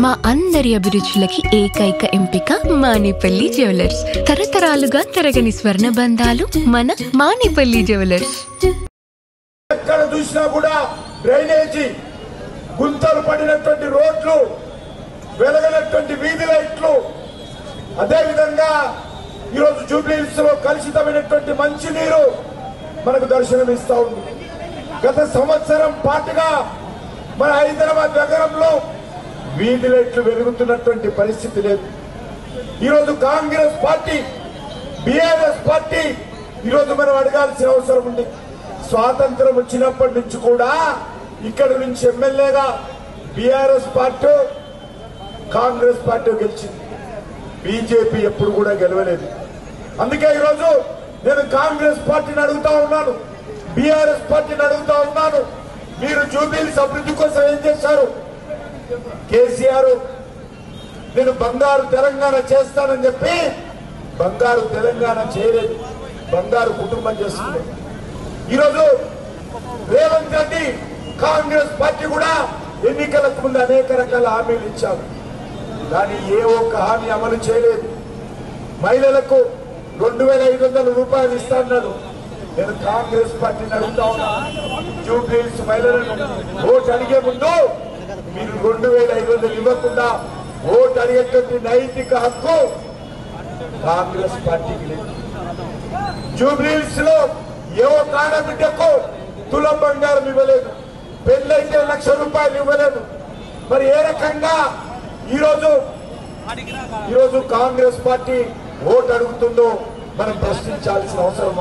మా అందరి అభిరుచులకి ఏకైక ఎంపిక మానేపల్లి జ్యువెలర్స్. తరతరాలుగా తరగని స్వర్ణ బంధాలు మన మానేపల్లి జ్యువెలర్స్. ఎక్కడ చూసినా కూడా డ్రైనేజీ, గుంతలు పడినటువంటి రోడ్లు, వెలగనటువంటి వీధి లైట్లు, అదేవిధంగా ఈరోజు జూబ్లీహిల్స్ లో కలుషితమైనటువంటి మంచినీరు మనకు దర్శనమిస్తా ఉంది. గత సంవత్సరం పాటుగా మన హైదరాబాద్ నగరంలో వీధి లైట్లు వెలుగుతున్నటువంటి పరిస్థితి లేదు. ఈరోజు కాంగ్రెస్ పార్టీ, బీఆర్ఎస్ పార్టీ ఈరోజు మనం అడగాల్సిన అవసరం ఉంది. స్వాతంత్రం వచ్చినప్పటి నుంచి కూడా ఇక్కడ నుంచి ఎమ్మెల్యేగా బీఆర్ఎస్ పార్టీ, కాంగ్రెస్ పార్టీ గెలిచింది. బీజేపీ ఎప్పుడు కూడా గెలవలేదు. అందుకే ఈరోజు నేను కాంగ్రెస్ పార్టీని అడుగుతా ఉన్నాను, బీఆర్ఎస్ పార్టీని అడుగుతా ఉన్నాను, మీరు జూబ్లీహిల్స్ అభివృద్ధి కోసం ఏం చేశారు? కేసీఆర్ నేను బంగారు తెలంగాణ చేస్తానని చెప్పి బంగారు తెలంగాణ చేయలేదు, బంగారు కుటుంబం చేసుకులేదు. ఈరోజు రేవంత్ రెడ్డి, కాంగ్రెస్ పార్టీ కూడా ఎన్నికలకు ముందు అనేక రకాల హామీలు ఇచ్చారు, కానీ ఏ ఒక్క హామీ అమలు చేయలేదు. మహిళలకు 2500 రూపాయలు ఇస్తాన్నారు. నేను కాంగ్రెస్ పార్టీని అడుగుతా ఉన్నా, జూబ్లీహిల్స్ మహిళలను ఓటు అడిగే ముందు మీరు 2500 ఇవ్వకుండా ఓటు అడిగేటువంటి నైతిక హక్కు కాంగ్రెస్ పార్టీకి లేదు. జూబ్లీహిల్స్ లో ఏ ఒక్క ఆడబిడ్డకు తులం బంగారం ఇవ్వలేదు, పెళ్ళైతే 1,00,000 రూపాయలు ఇవ్వలేదు. మరి ఏ రకంగా ఈరోజు కాంగ్రెస్ పార్టీ ఓటు అడుగుతుందో మనం ప్రశ్నించాల్సిన అవసరం.